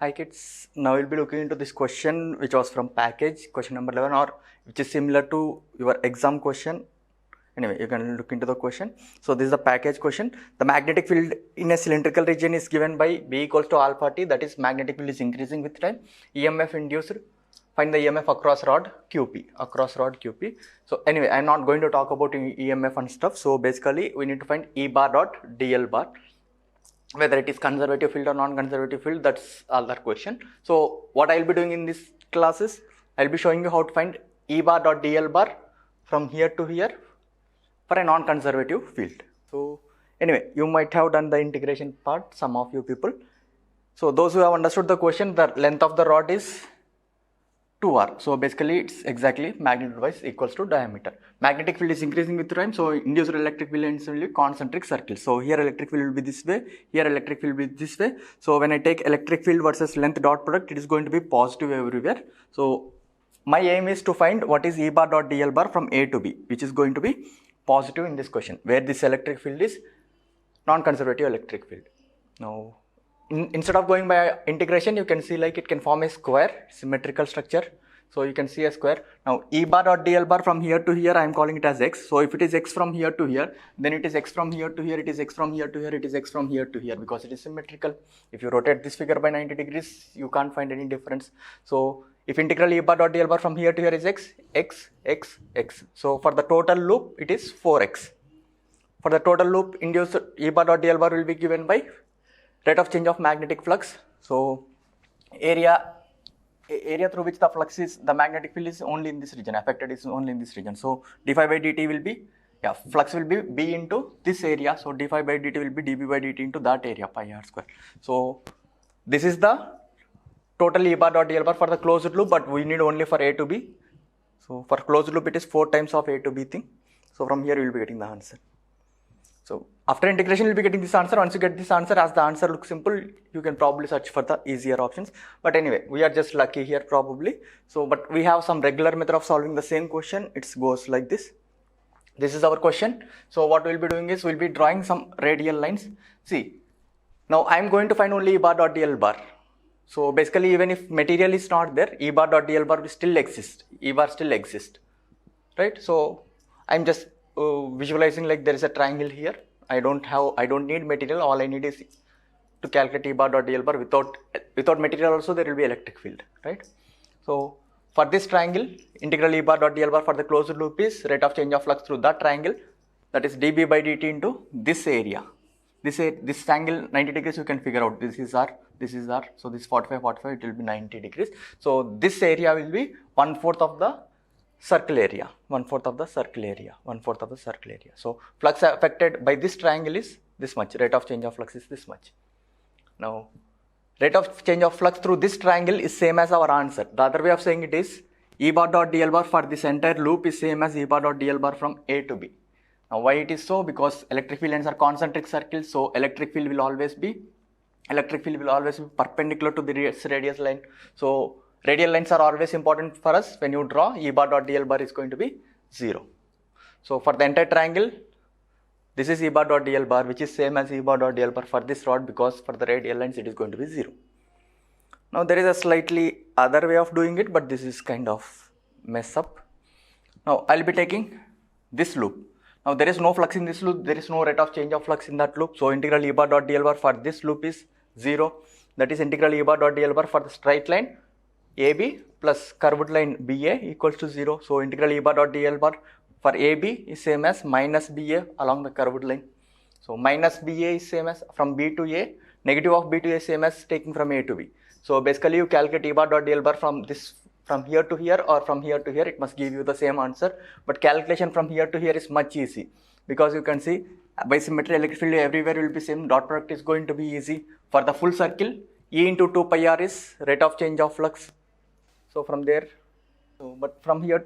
Hi kids, now we'll be looking into this question which was from package, question number 11, or which is similar to your exam question. Anyway, you can look into the question. So this is the package question. The magnetic field in a cylindrical region is given by B equals to alpha t, that is magnetic field is increasing with time. EMF induced, find the EMF across rod QP. So anyway, I'm not going to talk about EMF and stuff. So basically we need to find E bar dot DL bar. Whether it is conservative field or non-conservative field, that's other question. So what I'll be doing in this class is, I'll be showing you how to find E bar dot DL bar from here to here for a non-conservative field. So anyway, you might have done the integration part, some of you people. So those who have understood the question, the length of the rod is 2r. So basically it's exactly magnitude wise equals to diameter. Magnetic field is increasing with time, so induced electric field is only concentric circles. So here electric field will be this way, here electric field will be this way. So when I take electric field versus length dot product, it is going to be positive everywhere. So my aim is to find what is E bar dot DL bar from A to B, which is going to be positive in this question, where this electric field is non-conservative electric field. Now instead of going by integration, you can see like it can form a square, symmetrical structure. So you can see a square. Now E bar dot DL bar from here to here, I am calling it as x. So if it is x from here to here, then it is x from here to here, it is x from here to here, it is x from here to here, because it is symmetrical. If you rotate this figure by 90 degrees, you can't find any difference. So if integral E bar dot DL bar from here to here is x, x, x, x. So for the total loop, it is 4x. For the total loop, induced E bar dot DL bar will be given by rate of change of magnetic flux. So area through which the flux is, the magnetic field is only in this region, affected is only in this region. So d phi by dt will be, flux will be B into this area. So d phi by dt will be dB by dt into that area, pi r square. So this is the total E bar dot DL bar for the closed loop, but we need only for A to B. So for closed loop, it is 4 times of A to B thing. So from here you will be getting the answer. So after integration, you will be getting this answer. Once you get this answer, as the answer looks simple, you can probably search for the easier options. But anyway, we are just lucky here probably. So, but we have some regular method of solving the same question. It goes like this. This is our question. So what we'll be doing is, we'll be drawing some radial lines. See, now I'm going to find only E bar dot DL bar. So basically, even if material is not there, E bar dot DL bar will still exist. E bar still exists, right? So I'm just visualizing like there is a triangle here. I don't need material. All I need is to calculate E bar dot DL bar. Without material also there will be electric field, right? So for this triangle, integral E bar dot DL bar for the closed loop is rate of change of flux through that triangle, that is dB by dt into this area. This angle 90 degrees you can figure out. This is R, this is R. So this 45, it will be 90 degrees. So this area will be 1/4 of the circle area, 1/4 of the circle area, 1/4 of the circle area. So flux affected by this triangle is this much, rate of change of flux is this much. Now rate of change of flux through this triangle is same as our answer. The other way of saying it is, E bar dot DL bar for this entire loop is same as E bar dot DL bar from A to B. Now why it is so? Because electric field lines are concentric circles, so electric field will always be perpendicular to the radius line. So radial lines are always important for us. When you draw, E bar dot DL bar is going to be 0. So for the entire triangle, this is E bar dot DL bar, which is same as E bar dot DL bar for this rod, because for the radial lines it is going to be 0. Now there is a slightly other way of doing it, but this is kind of mess up. Now I'll be taking this loop. Now there is no flux in this loop, there is no rate of change of flux in that loop. So integral E bar dot DL bar for this loop is 0. That is integral E bar dot DL bar for the straight line AB plus curved line BA equals to 0. So integral E bar dot DL bar for AB is same as minus BA along the curved line. So minus BA is same as from B to A, negative of B to A is same as taking from A to B. So basically you calculate E bar dot DL bar from here to here or from here to here, it must give you the same answer. But calculation from here to here is much easy, because you can see by symmetry electric field everywhere will be same, dot product is going to be easy. For the full circle, E into 2 pi r is rate of change of flux. So from there, but from here,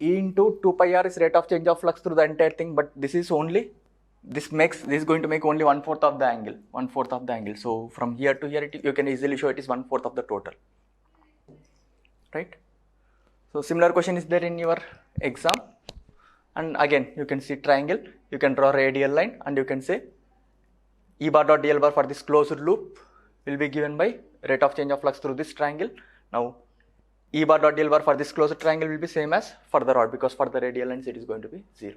E into 2 pi r is rate of change of flux through the entire thing, but this is only, this is going to make only 1/4 of the angle, 1/4 of the angle. So from here to here, you can easily show it is 1/4 of the total, right? So similar question is there in your exam, and again you can see triangle, you can draw radial line, and you can say E bar dot DL bar for this closed loop will be given by rate of change of flux through this triangle. Now E bar dot dl bar for this closed triangle will be same as for the rod, because for the radial ends it is going to be 0.